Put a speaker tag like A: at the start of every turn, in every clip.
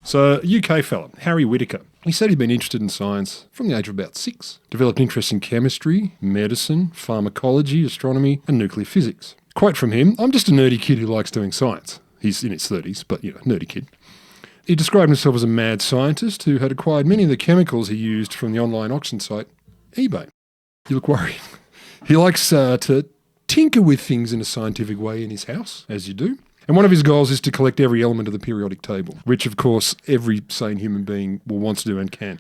A: So, a UK fella, Harry Whitaker, he said he'd been interested in science from the age of about 6. Developed interest in chemistry, medicine, pharmacology, astronomy, and nuclear physics. Quote from him, "I'm just a nerdy kid who likes doing science." He's in his 30s, but, nerdy kid. He described himself as a mad scientist who had acquired many of the chemicals he used from the online auction site eBay. You look worried. He likes to tinker with things in a scientific way in his house, as you do. And one of his goals is to collect every element of the periodic table, which, of course, every sane human being will want to do and can.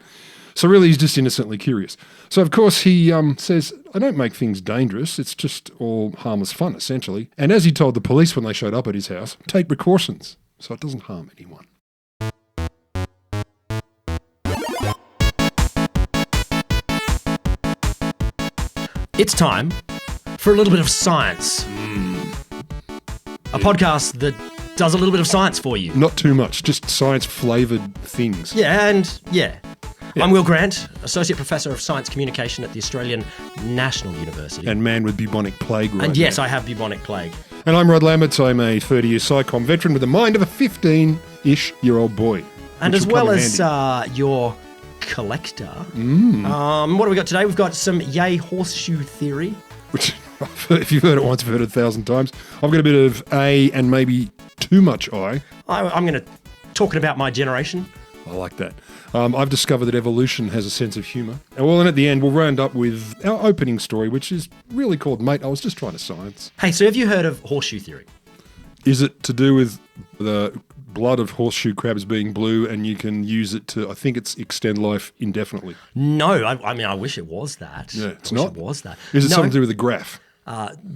A: So really, he's just innocently curious. So, of course, he says, "I don't make things dangerous. It's just all harmless fun, essentially." And as he told the police when they showed up at his house, take precautions so it doesn't harm anyone.
B: It's time for a little bit of science. A podcast that does a little bit of science for you.
A: Not too much, just science-flavoured things.
B: Yeah. I'm Will Grant, Associate Professor of Science Communication at the Australian National University.
A: And man with bubonic plague right
B: And yes,
A: now.
B: I have bubonic plague.
A: And I'm Rod Lambert. I'm a 30-year SciComm veteran with the mind of a 15-ish-year-old boy.
B: And as well as your collector. What have we got today? We've got some yay horseshoe theory.
A: Which, if you've heard it once, you've heard it 1,000 times. I've got a bit of A and maybe too much I.
B: I'm going to talking about my generation.
A: I like that. I've discovered that evolution has a sense of humour. And at the end, we'll round up with our opening story, which is really called Mate, I Was Just Trying to Science.
B: Hey, so have you heard of horseshoe theory?
A: Is it to do with the blood of horseshoe crabs being blue and you can use it to, I think it's extend life indefinitely?
B: No, I mean, I wish it was that.
A: Yeah, it's not?
B: It was that.
A: Is it something to do with the graph?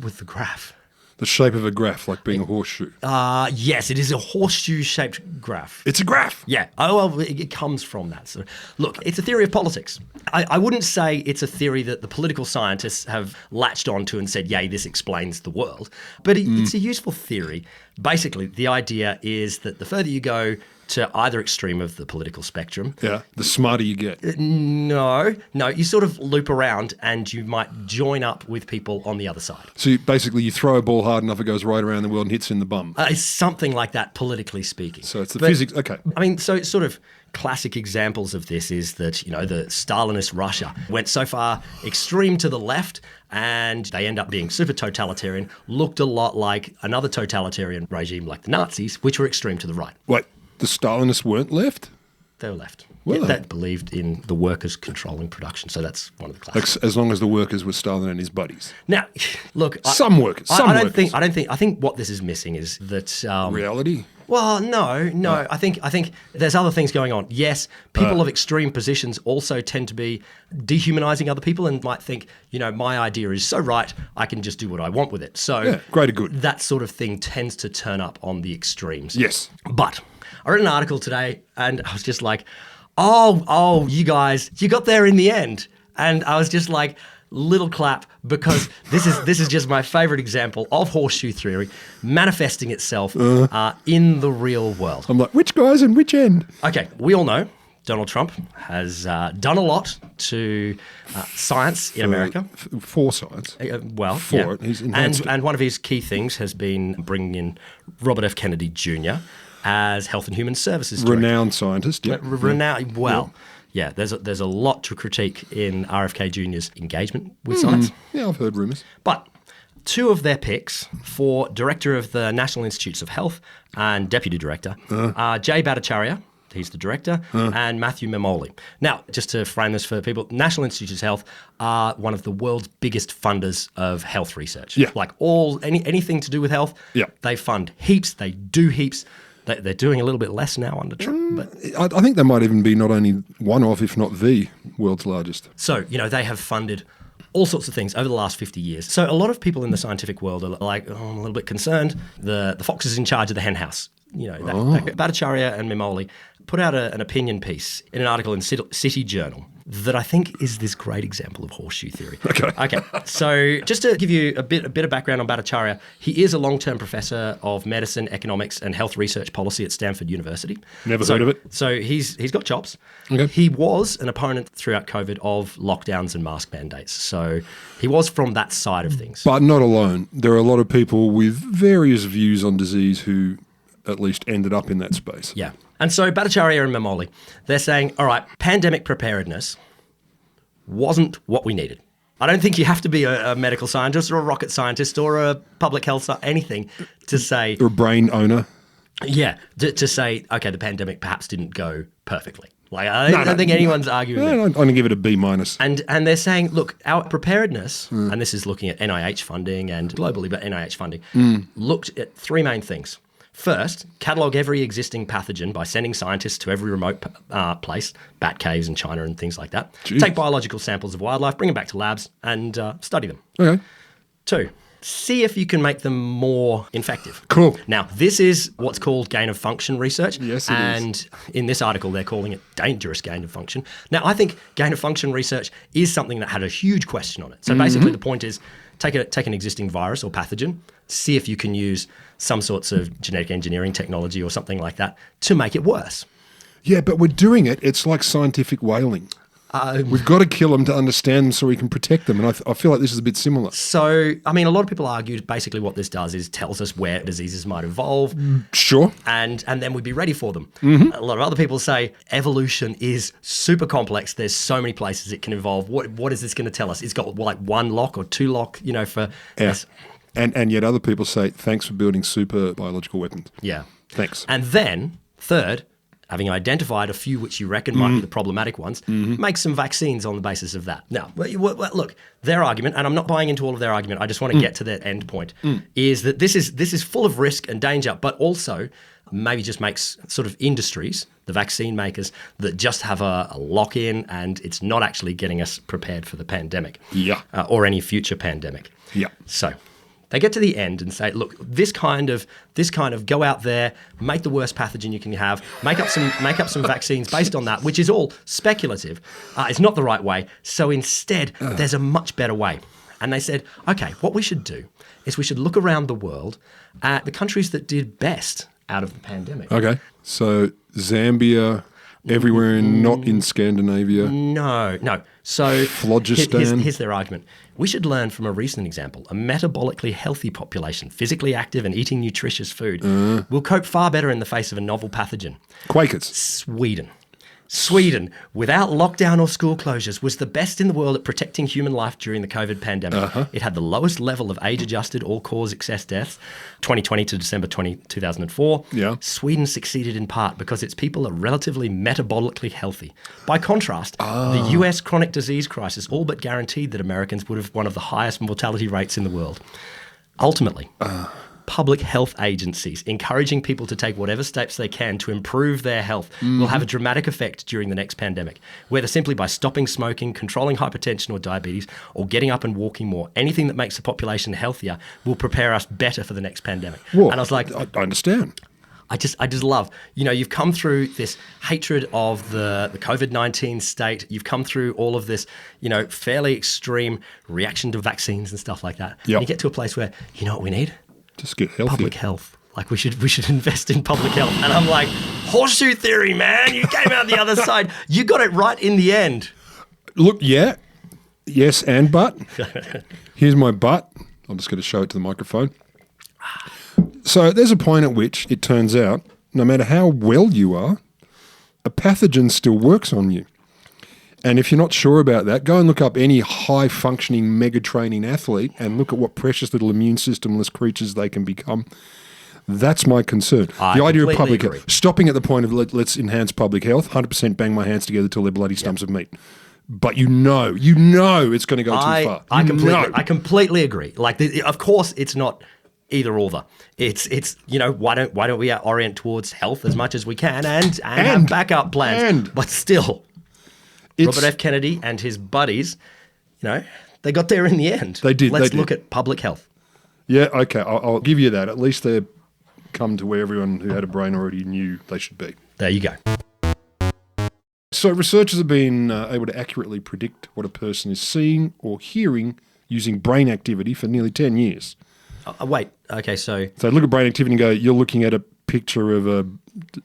B: With the graph.
A: The shape of a graph, like being a horseshoe.
B: Yes, it is a horseshoe-shaped graph.
A: It's a graph.
B: Yeah. Oh, well, it comes from that. So, look, it's a theory of politics. I wouldn't say it's a theory that the political scientists have latched onto and said, yay, this explains the world. But it's a useful theory. Basically, the idea is that the further you go to either extreme of the political spectrum.
A: Yeah, the smarter you get.
B: No, you sort of loop around and you might join up with people on the other side.
A: So you throw a ball hard enough, it goes right around the world and hits in the bum.
B: It's something like that, politically speaking.
A: So it's the physics, okay.
B: I mean, so it's sort of classic examples of this is that, the Stalinist Russia went so far extreme to the left and they end up being super totalitarian, looked a lot like another totalitarian regime like the Nazis, which were extreme to the right.
A: Wait, the Stalinists weren't left?
B: They were left.
A: Were they?
B: That believed in the workers controlling production. So that's one of the classics.
A: As long as the workers were Stalin and his buddies.
B: Now, look,
A: Some workers.
B: I think what this is missing is that
A: Reality?
B: Well, no. I think there's other things going on. Yes, people of extreme positions also tend to be dehumanizing other people and might think, my idea is so right, I can just do what I want with it. So
A: Yeah, greater good.
B: That sort of thing tends to turn up on the extremes.
A: Yes.
B: But I read an article today and I was just like, oh, you guys, you got there in the end. And I was just like, little clap, because this is just my favorite example of horseshoe theory manifesting itself in the real world.
A: I'm like, which guys and which end?
B: Okay, we all know Donald Trump has done a lot to science in America.
A: For science.
B: For
A: it. He's enhanced it.
B: And one of his key things has been bringing in Robert F. Kennedy Jr. as Health and Human Services Director.
A: Renowned scientist, yeah.
B: Yeah, there's a lot to critique in RFK Jr.'s engagement with science.
A: Yeah, I've heard rumours.
B: But two of their picks for Director of the National Institutes of Health and Deputy Director are Jay Bhattacharya, he's the Director, and Matthew Memoli. Now, just to frame this for people, National Institutes of Health are one of the world's biggest funders of health research.
A: Yeah.
B: Like anything to do with health, they fund heaps, they do heaps. They're doing a little bit less now under Trump. But
A: I think they might even be not only one of, if not the world's largest.
B: So, they have funded all sorts of things over the last 50 years. So a lot of people in the scientific world are like, I'm a little bit concerned. The fox is in charge of the hen house. Bhattacharya and Memoli put out an opinion piece in an article in City Journal that I think is this great example of horseshoe theory. Okay. So just to give you a bit of background on Bhattacharya, he is a long-term professor of medicine, economics, and health research policy at Stanford University.
A: Never heard of it.
B: So he's got chops.
A: Okay.
B: He was an opponent throughout COVID of lockdowns and mask mandates. So he was from that side of things.
A: But not alone. There are a lot of people with various views on disease who at least ended up in that space.
B: Yeah. And so Bhattacharya and Memoli, they're saying, all right, pandemic preparedness wasn't what we needed. I don't think you have to be a medical scientist or a rocket scientist or a public health anything to say...
A: Or a brain owner.
B: Yeah, to say, okay, the pandemic perhaps didn't go perfectly. Like, I don't think anyone's arguing that.
A: I'm going to give it a B-.
B: And they're saying, look, our preparedness, and this is looking at NIH funding and globally, but NIH funding, looked at three main things. First, catalogue every existing pathogen by sending scientists to every remote place, bat caves in China and things like that.
A: Jeez.
B: Take biological samples of wildlife, bring them back to labs, and study them.
A: Okay.
B: 2, see if you can make them more infective.
A: Cool.
B: Now, this is what's called gain-of-function research.
A: Yes, it is.
B: And in this article, they're calling it dangerous gain-of-function. Now, I think gain-of-function research is something that had a huge question on it. So basically, the point is take an existing virus or pathogen, see if you can use some sorts of genetic engineering technology or something like that to make it worse.
A: Yeah, but we're doing it. It's like scientific whaling. We've got to kill them to understand them so we can protect them. And I feel like this is a bit similar.
B: So, I mean, a lot of people argue basically what this does is tells us where diseases might evolve.
A: Sure.
B: And then we'd be ready for them. A lot of other people say evolution is super complex. There's so many places it can evolve. What is this going to tell us? It's got like one lock or two lock, for...
A: Yeah. And yet other people say, thanks for building super biological weapons.
B: Yeah.
A: Thanks.
B: And then, third, having identified a few which you reckon might be the problematic ones, make some vaccines on the basis of that. Now, look, their argument, and I'm not buying into all of their argument, I just want to get to their end point, is that this is full of risk and danger, but also maybe just makes sort of industries, the vaccine makers, that just have a lock-in and it's not actually getting us prepared for the pandemic.
A: Yeah.
B: Or any future pandemic.
A: Yeah.
B: So... they get to the end and say, look, this kind of go out there, make the worst pathogen you can have, make up some vaccines based on that, which is all speculative. It's not the right way. So instead, there's a much better way. And they said, okay, what we should do is we should look around the world at the countries that did best out of the pandemic.
A: Okay. So Zambia, everywhere not in Scandinavia.
B: No. So
A: Phlogiston.
B: Here's their argument. We should learn from a recent example. A metabolically healthy population, physically active and eating nutritious food, will cope far better in the face of a novel pathogen.
A: Quakers.
B: Sweden, without lockdown or school closures, was the best in the world at protecting human life during the COVID pandemic. It had the lowest level of age-adjusted all-cause excess deaths, 2020 to December 2004.
A: Yeah.
B: Sweden succeeded in part because its people are relatively metabolically healthy. By contrast, the US chronic disease crisis all but guaranteed that Americans would have one of the highest mortality rates in the world. Ultimately, public health agencies encouraging people to take whatever steps they can to improve their health will have a dramatic effect during the next pandemic, whether simply by stopping smoking, controlling hypertension or diabetes, or getting up and walking more. Anything that makes the population healthier will prepare us better for the next pandemic.
A: Well,
B: and I was like,
A: I understand.
B: I just love, you've come through this hatred of the COVID-19 state. You've come through all of this, fairly extreme reaction to vaccines and stuff like that.
A: Yep.
B: And you get to a place where, you know what we need?
A: Just get healthy.
B: Public health. Like we should invest in public health. And I'm like, horseshoe theory, man. You came out the other side. You got it right in the end.
A: Look, yeah. Yes, and but. Here's my but. I'm just going to show it to the microphone. So there's a point at which it turns out, no matter how well you are, a pathogen still works on you. And if you're not sure about that, go and look up any high-functioning, mega-training athlete and look at what precious little immune systemless creatures they can become. That's my concern.
B: I
A: the idea of public
B: agree.
A: health, stopping at the point of let's enhance public health, 100% bang my hands together till they're bloody stumps of meat. But you know it's going to go too far.
B: I completely agree. Like, of course, it's not either or. It's why don't we orient towards health as much as we can and have backup plans? But still. Robert F. Kennedy and his buddies, they got there in the end.
A: They did.
B: Let's look at public health.
A: Yeah, okay, I'll give you that. At least they've come to where everyone who had a brain already knew they should be.
B: There you go.
A: So researchers have been able to accurately predict what a person is seeing or hearing using brain activity for nearly 10 years.
B: Wait, okay, so...
A: So look at brain activity and go, you're looking at a picture of a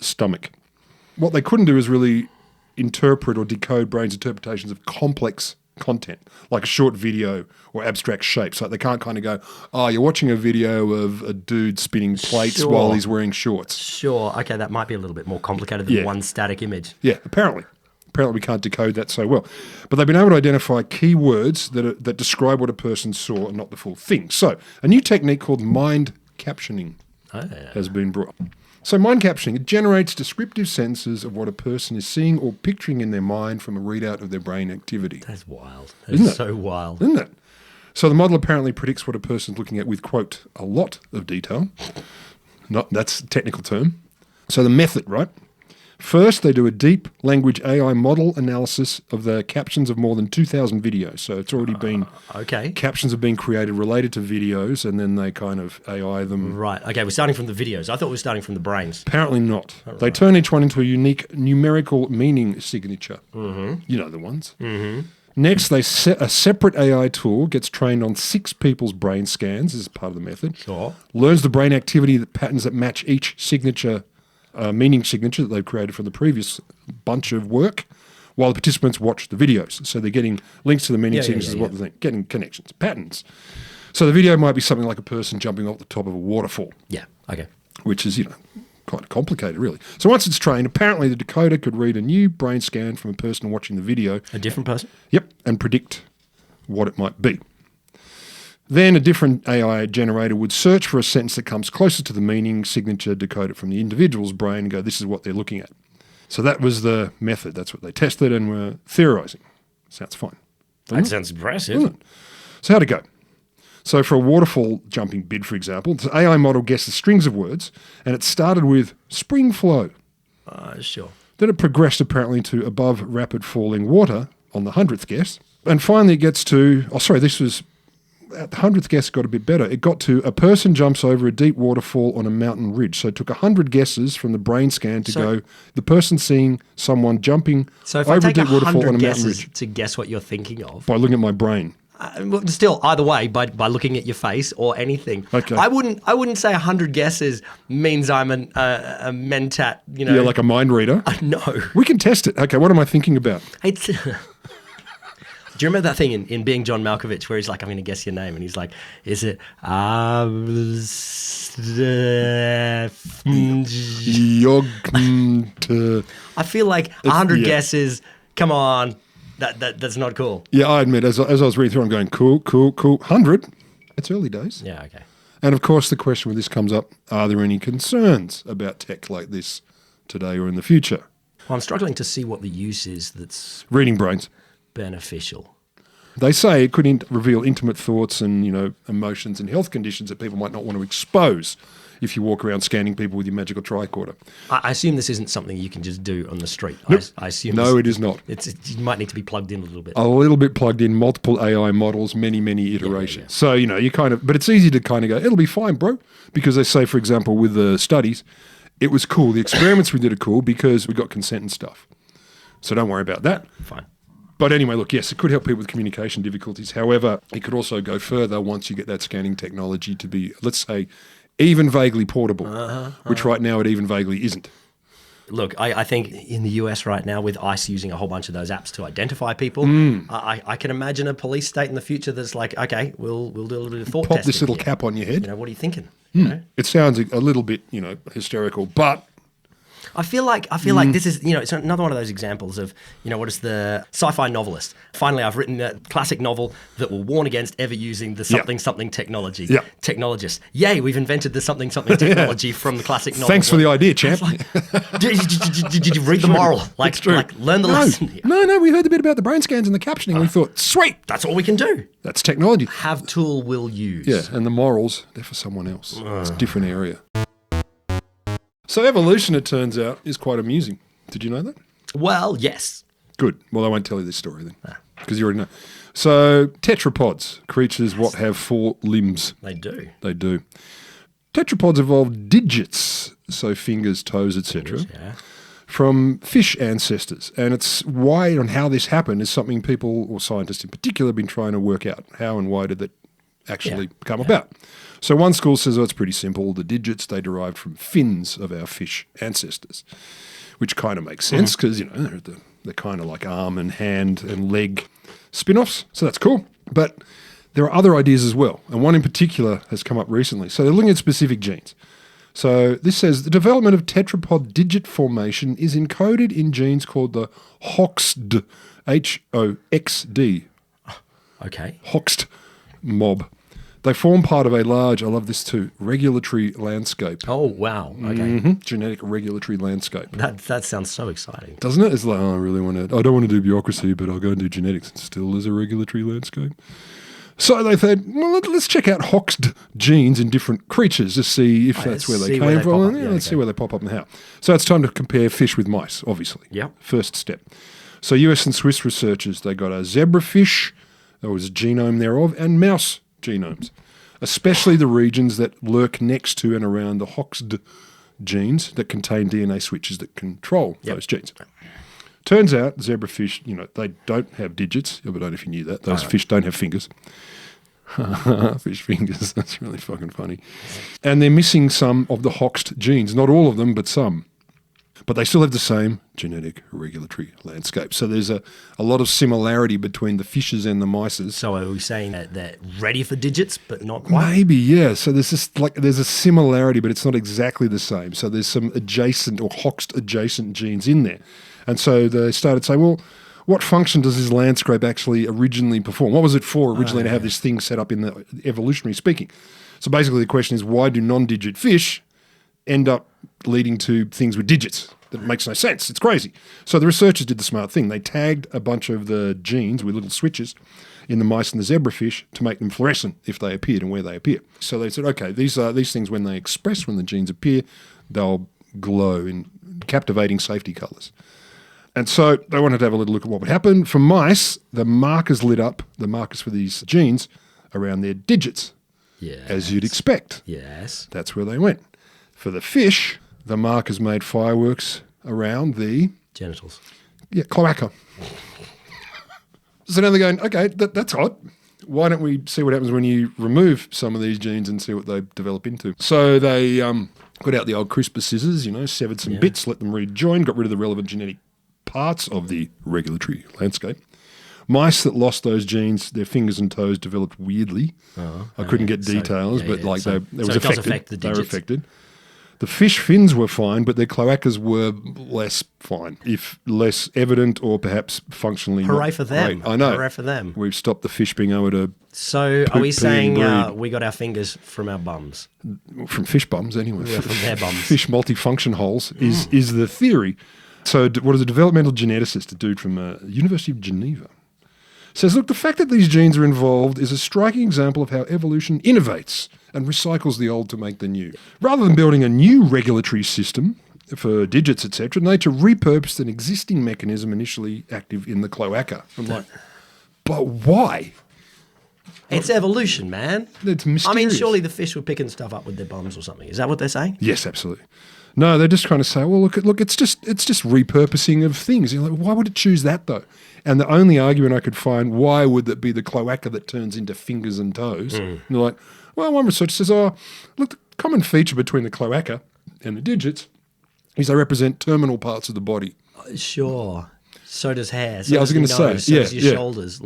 A: stomach. What they couldn't do is really interpret or decode brain's interpretations of complex content, like a short video or abstract shapes. Like they can't kind of go, oh, you're watching a video of a dude spinning plates
B: Sure.
A: while he's wearing shorts.
B: Sure. Okay, that might be a little bit more complicated than one static image.
A: Yeah, apparently. Apparently we can't decode that so well. But they've been able to identify key words that describe what a person saw and not the full thing. So a new technique called mind captioning has been brought. So mind captioning, it generates descriptive sentences of what a person is seeing or picturing in their mind from a readout of their brain activity.
B: That's wild.
A: Isn't it?
B: So wild.
A: Isn't it? So the model apparently predicts what a person's looking at with, quote, a lot of detail. That's a technical term. So the method, right? First, they do a deep language AI model analysis of the captions of more than 2,000 videos. So it's already been... Captions have been created related to videos, and then they kind of AI them.
B: Right. Okay, we're starting from the videos. I thought we were starting from the brains.
A: Apparently not. They turn each one into a unique numerical meaning signature. Mm-hmm. You know the ones. Mm-hmm. Next, a separate AI tool gets trained on 6 people's brain scans as part of the method.
B: Sure.
A: Learns the brain activity patterns that match each signature meaning signature that they've created from the previous bunch of work, while the participants watch the videos. So they're getting links to the meaning signatures, what they think, getting connections, patterns. So the video might be something like a person jumping off the top of a waterfall.
B: Yeah, okay.
A: Which is, kind of complicated, really. So once it's trained, apparently the decoder could read a new brain scan from a person watching the video.
B: A different person?
A: Yep, and predict what it might be. Then a different AI generator would search for a sentence that comes closer to the meaning signature, decode it from the individual's brain and go, this is what they're looking at. So that was the method. That's what they tested and were theorising. Sounds fine.
B: That sounds impressive.
A: So how'd it go? So for a waterfall jumping bid, for example, the AI model guessed the strings of words, and it started with spring flow.
B: Sure.
A: Then it progressed apparently to above rapid falling water on the 100th guess. And finally it gets to, this was... At the 100th guess, it got a bit better. It got to a person jumps over a deep waterfall on a mountain ridge. So it took 100 guesses from the brain scan to go, the person seeing someone jumping over a deep waterfall on a mountain ridge.
B: To guess what you're thinking of.
A: By looking at my brain.
B: Still, either way, by looking at your face or anything.
A: Okay.
B: I wouldn't say 100 guesses means I'm a mentat,
A: Yeah, like a mind reader.
B: No.
A: We can test it. Okay, what am I thinking about?
B: It's... Do you remember that thing in Being John Malkovich where he's like, I'm going to guess your name, and he's like, is it... I feel like 100 guesses, come on, that's not cool.
A: Yeah, I admit, as I was reading through, I'm going, cool. 100? It's early days.
B: Yeah, okay.
A: And of course, the question when this comes up, are there any concerns about tech like this today or in the future?
B: Well, I'm struggling to see what the use is that's...
A: Reading brains.
B: Beneficial.
A: They say it could reveal intimate thoughts and, emotions and health conditions that people might not want to expose if you walk around scanning people with your magical tricorder.
B: I assume this isn't something you can just do on the street.
A: Nope.
B: I assume
A: it is not.
B: You might need to be plugged in a little bit.
A: A little bit plugged in, multiple AI models, many iterations. Yeah. So, you kind of, but it's easy to kind of go, it'll be fine, bro. Because they say, for example, with the studies, it was cool. The experiments we did are cool because we got consent and stuff. So don't worry about that.
B: Fine.
A: But anyway, look, yes, it could help people with communication difficulties. However, it could also go further once you get that scanning technology to be, let's say, even vaguely portable, which right now it even vaguely isn't.
B: Look, I think in the US right now, with ICE using a whole bunch of those apps to identify people, I can imagine a police state in the future that's like, okay, we'll do a little bit of thought testing.
A: Pop this little cap on your head.
B: What are you thinking?
A: It sounds a little bit, hysterical, but...
B: I feel like this is, it's another one of those examples of, what is the sci-fi novelist? Finally, I've written a classic novel that will warn against ever using the something technology.
A: Yeah.
B: Technologist. Yay, we've invented the something technology from the classic novel.
A: Thanks for the idea, champ.
B: Did you read the moral? Like learn the lesson here.
A: No, we heard a bit about the brain scans and the captioning. We thought, sweet.
B: That's all we can do.
A: That's technology.
B: Have tool, will use.
A: Yeah, and the morals, they're for someone else. It's a different area. So evolution, it turns out, is quite amusing. Did you know that?
B: Well, yes.
A: Good. Well, I won't tell you this story then, because you already know. So tetrapods, creatures what have 4 limbs.
B: They do.
A: They do. Tetrapods evolved digits, so fingers, toes, etc., from fish ancestors. And it's why and how this happened is something people, or scientists in particular, have been trying to work out. How and why did that actually come about? So one school says, it's pretty simple. The digits, they derived from fins of our fish ancestors, which kind of makes sense because, they're kind of like arm and hand and leg spin-offs, so that's cool. But there are other ideas as well, and one in particular has come up recently. So they're looking at specific genes. So this says the development of tetrapod digit formation is encoded in genes called the HOXD, H-O-X-D.
B: Okay.
A: HOXD mob. They form part of a large, I love this too, regulatory landscape.
B: Oh, wow. Okay.
A: Genetic regulatory landscape.
B: That sounds so exciting.
A: Doesn't it? It's like, oh, I don't want to do bureaucracy, but I'll go and do genetics. And still there's a regulatory landscape. So they said, well, let's check out HOXD genes in different creatures to see if that's where they came from. Let's see where they pop up and how. So it's time to compare fish with mice, obviously.
B: Yeah.
A: First step. So US and Swiss researchers, they got a zebrafish, there was a genome thereof, and mouse genomes, especially the regions that lurk next to and around the HOXD genes that contain DNA switches that control those genes. Turns out zebrafish, they don't have digits. I don't know if you knew that. Those fish don't have fingers. Fish fingers. That's really fucking funny. And they're missing some of the HOXD genes. Not all of them, but some. But they still have the same genetic regulatory landscape. So there's a lot of similarity between the fishes and the mices.
B: So are we saying that they're ready for digits, but not quite?
A: Maybe, yeah. So there's a similarity, but it's not exactly the same. So there's some adjacent or HOXD adjacent genes in there. And so they started saying, well, what function does this landscape actually originally perform? What was it for originally to have this thing set up in the evolutionary speaking? So basically the question is, why do non-digit fish end up leading to things with digits? That makes no sense. It's crazy. So the researchers did the smart thing. They tagged a bunch of the genes with little switches in the mice and the zebrafish to make them fluorescent if they appeared and where they appear. So they said, okay, these things, when they express, when the genes appear, they'll glow in captivating safety colours. And so they wanted to have a little look at what would happen. For mice, the markers lit up, the markers for these genes, around their digits, as you'd expect.
B: Yes.
A: That's where they went. For the fish, the markers made fireworks around the...
B: genitals.
A: Yeah, cloaca. So now they're going, okay, that's odd. Why don't we see what happens when you remove some of these genes and see what they develop into? So they got out the old CRISPR scissors, severed some bits, let them rejoin, got rid of the relevant genetic parts of the regulatory landscape. Mice that lost those genes, their fingers and toes developed weirdly. I couldn't get details, but it was affected. They were affected. The fish fins were fine, but their cloacas were less fine, if less evident or perhaps functionally
B: Hooray
A: not
B: for them.
A: great. I know.
B: Hooray for them.
A: We've stopped the fish being able to...
B: So are we saying we got our fingers from our bums?
A: From fish bums, anyway.
B: Yeah, from their bums.
A: Fish multifunction holes is the theory. So what does a developmental geneticist, a dude from University of Geneva, says, look, the fact that these genes are involved is a striking example of how evolution innovates and recycles the old to make the new. Rather than building a new regulatory system for digits, etc., nature repurposed an existing mechanism initially active in the cloaca. I'm like, but why?
B: It's evolution, man.
A: It's mysterious.
B: I mean, surely the fish were picking stuff up with their bums or something. Is that what they're saying?
A: Yes, absolutely. No, they're just trying to say, well, look, it's just repurposing of things. You're like, why would it choose that though? And the only argument I could find, why would it be the cloaca that turns into fingers and toes? And they're like, well, one researcher says, look, the common feature between the cloaca and the digits is they represent terminal parts of the body.
B: Sure. So does hair. So
A: I was going to say.
B: So does your shoulders.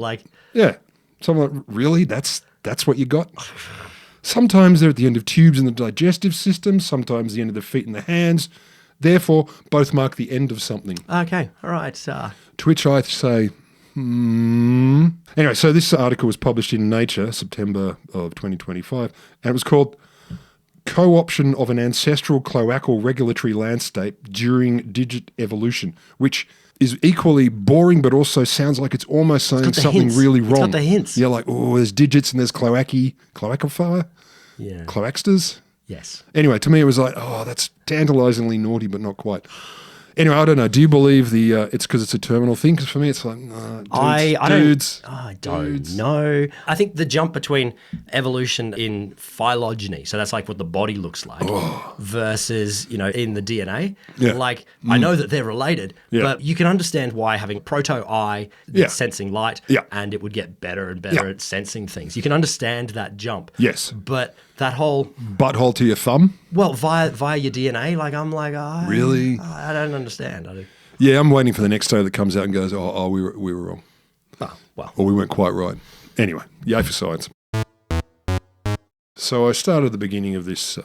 A: Yeah. So I'm like, really? That's what you got? Sometimes they're at the end of tubes in the digestive system, sometimes the end of the feet and the hands. Therefore, both mark the end of something.
B: Okay, all right.
A: To which I say, Anyway, so this article was published in Nature, September of 2025, and it was called Co-option of an Ancestral Cloacal Regulatory Landscape During Digit Evolution, which is equally boring but also sounds like it's almost saying something really wrong.
B: It's got the hints.
A: You're like, oh, there's digits and there's cloacifier, cloaxters.
B: Yes.
A: Anyway, to me it was like, oh, that's tantalizingly naughty but not quite. Anyway, I don't know. Do you believe it's because it's a terminal thing? Because for me, it's like, no, dudes.
B: I don't know. I think the jump between evolution in phylogeny, so that's like what the body looks like, versus, in the DNA.
A: Yeah.
B: Like, I know that they're related, but you can understand why having proto-eye that's sensing light, and it would get better and better at sensing things. You can understand that jump.
A: Yes.
B: But that whole...
A: Butthole to your thumb?
B: Well, via your DNA, I'm like,
A: really?
B: I don't understand.
A: Yeah, I'm waiting for the next day that comes out and goes, we were wrong.
B: Oh, well.
A: Or we weren't quite right. Anyway, yay for science. So I started at the beginning of this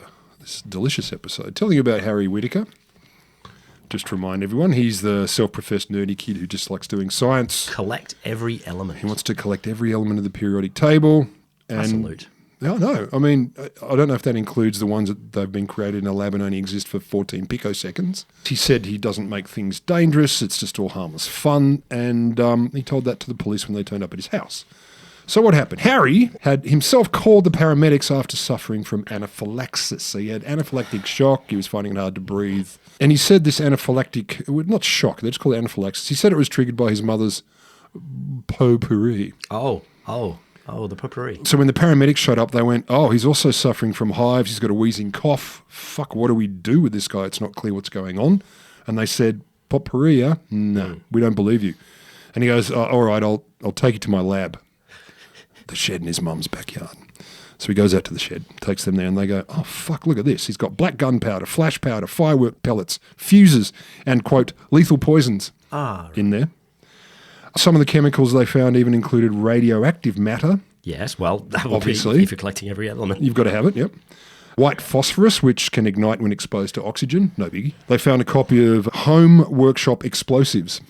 A: delicious episode telling you about Harry Whitaker. Just to remind everyone, he's the self-professed nerdy kid who just likes doing science.
B: Collect every element.
A: He wants to collect every element of the periodic table. And
B: Salute.
A: No. I mean, I don't know if that includes the ones that they've been created in a lab and only exist for 14 picoseconds. He said he doesn't make things dangerous. It's just all harmless fun. And he told that to the police when they turned up at his house. So what happened? Harry had himself called the paramedics after suffering from anaphylaxis. So he had anaphylactic shock. He was finding it hard to breathe. And he said this anaphylactic, not shock, they just call it anaphylaxis. He said it was triggered by his mother's potpourri.
B: Oh, the potpourri.
A: So when the paramedics showed up, they went, oh, he's also suffering from hives. He's got a wheezing cough. Fuck, what do we do with this guy? It's not clear what's going on. And they said, potpourri, huh? No, we don't believe you. And he goes, all right, I'll take you to my lab. The shed in his mum's backyard. So he goes out to the shed, takes them there, and they go, oh, fuck, look at this. He's got black gunpowder, flash powder, firework pellets, fuses, and, quote, lethal poisons in there. Some of the chemicals they found even included radioactive matter.
B: Yes, well, that would
A: obviously
B: be if you're collecting every element.
A: You've got to have it, yep. White phosphorus, which can ignite when exposed to oxygen. No biggie. They found a copy of Home Workshop Explosives,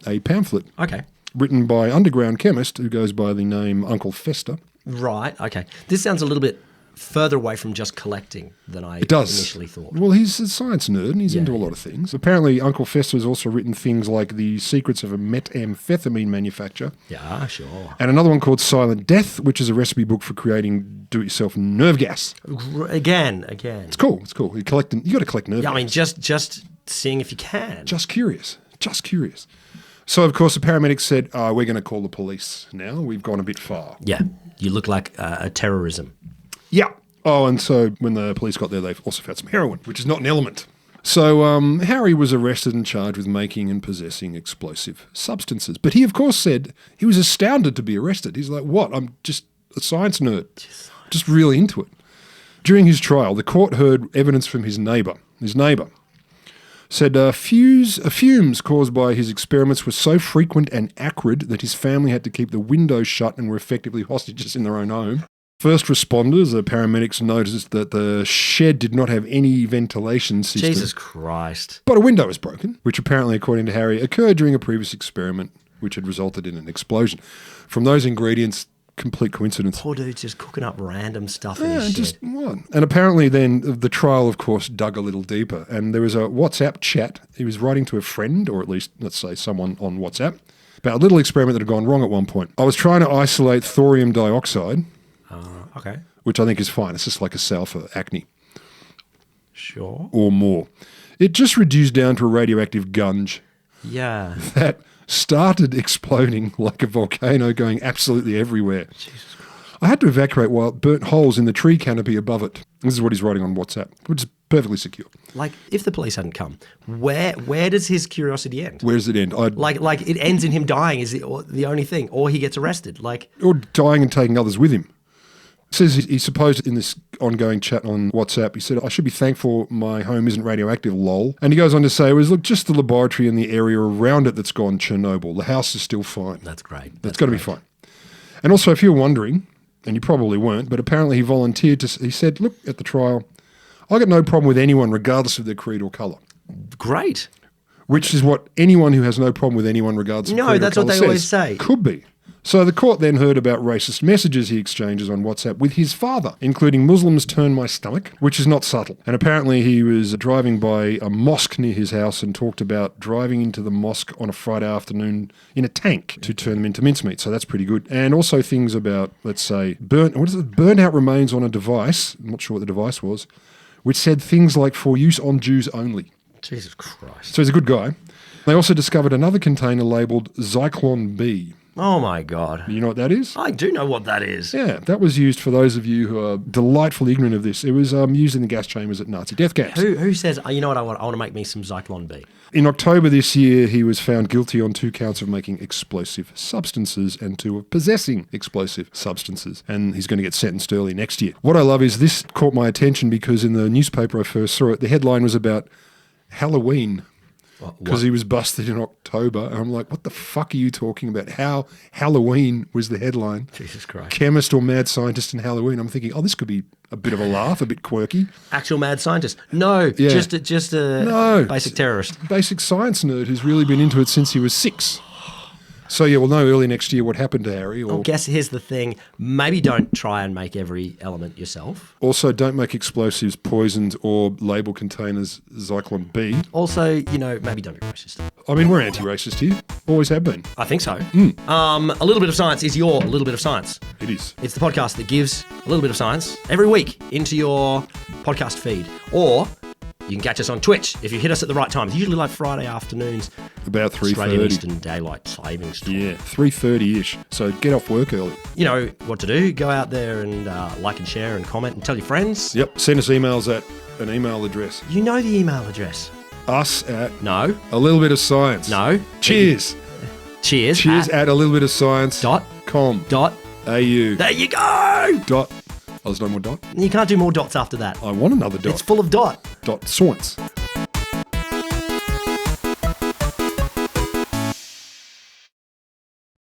A: a pamphlet.
B: Okay.
A: Written by underground chemist who goes by the name Uncle Fester.
B: Right, okay. This sounds a little bit further away from just collecting than I initially thought.
A: Well, he's a science nerd and he's into a lot of things. Apparently, Uncle Fester has also written things like The Secrets of a Methamphetamine Manufacture.
B: Yeah, sure.
A: And another one called Silent Death, which is a recipe book for creating do-it-yourself nerve gas.
B: Again.
A: It's cool. You got to collect nerve gas.
B: I mean, just seeing if you can.
A: Just curious. So, of course, the paramedics said, we're going to call the police now. We've gone a bit far.
B: Yeah, you look like a terrorism.
A: Yeah. Oh, and so when the police got there, they also found some heroin, which is not an element. So Harry was arrested and charged with making and possessing explosive substances. But he, of course, said he was astounded to be arrested. He's like, what? I'm just a science nerd. Just really into it. During his trial, the court heard evidence from his neighbour. Said fumes caused by his experiments were so frequent and acrid that his family had to keep the windows shut and were effectively hostages in their own home. First responders, the paramedics, noticed that the shed did not have any ventilation system.
B: Jesus Christ.
A: But a window was broken, which apparently, according to Harry, occurred during a previous experiment which had resulted in an explosion. From those ingredients, complete coincidence.
B: Poor dude's just cooking up random stuff in his shed.
A: And apparently then the trial, of course, dug a little deeper. And there was a WhatsApp chat. He was writing to a friend, or at least, let's say, someone on WhatsApp, about a little experiment that had gone wrong at one point. I was trying to isolate thorium dioxide.
B: Okay.
A: Which I think is fine. It's just like a salve for acne.
B: Sure.
A: Or more. It just reduced down to a radioactive gunge.
B: Yeah.
A: That started exploding like a volcano, going absolutely everywhere.
B: Jesus Christ.
A: I had to evacuate while it burnt holes in the tree canopy above it. This is what he's writing on WhatsApp, which is perfectly secure.
B: Like, if the police hadn't come, where does his curiosity end?
A: Where does it end?
B: Like it ends in him dying is the only thing, or he gets arrested.
A: Or dying and taking others with him. Says he supposed in this ongoing chat on WhatsApp, he said, I should be thankful my home isn't radioactive, lol. And he goes on to say, look, just the laboratory and the area around it that's gone Chernobyl. The house is still fine.
B: That's great.
A: That's got to be fine. And also, if you're wondering, and you probably weren't, but apparently he volunteered he said, look, at the trial, I got no problem with anyone regardless of their creed or colour.
B: Great.
A: Which is what anyone who has no problem with anyone regardless of creed or colour
B: that's what they always say.
A: Could be. So the court then heard about racist messages he exchanges on WhatsApp with his father, including Muslims turn my stomach, which is not subtle. And apparently he was driving by a mosque near his house and talked about driving into the mosque on a Friday afternoon in a tank to turn them into mincemeat. So that's pretty good. And also things about, let's say, burnt out remains on a device, I'm not sure what the device was, which said things like for use on Jews only.
B: Jesus Christ.
A: So he's a good guy. They also discovered another container labelled Zyklon B.
B: Oh, my God.
A: You know what that is?
B: I do know what that is.
A: Yeah, that was used for those of you who are delightfully ignorant of this. It was used in the gas chambers at Nazi death camps.
B: Who says, you know what, I want to make me some Zyklon B?
A: In October this year, he was found guilty on 2 counts of making explosive substances and 2 of possessing explosive substances. And he's going to get sentenced early next year. What I love is this caught my attention because in the newspaper I first saw it, the headline was about Halloween. because he was busted in October. And I'm like, what the fuck are you talking about? How Halloween was the headline.
B: Jesus Christ.
A: Chemist or mad scientist in Halloween. I'm thinking, this could be a bit of a laugh, a bit quirky.
B: Actual mad scientist? No, just a basic terrorist.
A: Basic science nerd who's really been into it since he was 6. So, we'll know early next year what happened to Harry.
B: I guess here's the thing. Maybe don't try and make every element yourself.
A: Also, don't make explosives, poisons, or label containers Zyklon B.
B: Also, maybe don't be racist.
A: I mean, we're anti-racist here. Always have been.
B: I think so. A Little Bit of Science is your Little Bit of Science.
A: It is.
B: It's the podcast that gives a little bit of science every week into your podcast feed. Or you can catch us on Twitch if you hit us at the right time. It's usually like Friday afternoons.
A: About 3:30.
B: Australian Eastern Daylight Savings Time.
A: Yeah, 3:30-ish. So get off work early.
B: You know what to do. Go out there and like and share and comment and tell your friends.
A: Yep. Send us emails at an email address.
B: You know the email address.
A: Us at...
B: No.
A: A Little Bit of Science.
B: No.
A: Cheers.
B: Cheers
A: at a little bit of science.
B: .com.
A: .au.
B: There you go.
A: Dot. Oh, there's no more dot?
B: You can't do more dots after that.
A: I want another dot.
B: It's full of dot.
A: Dot science.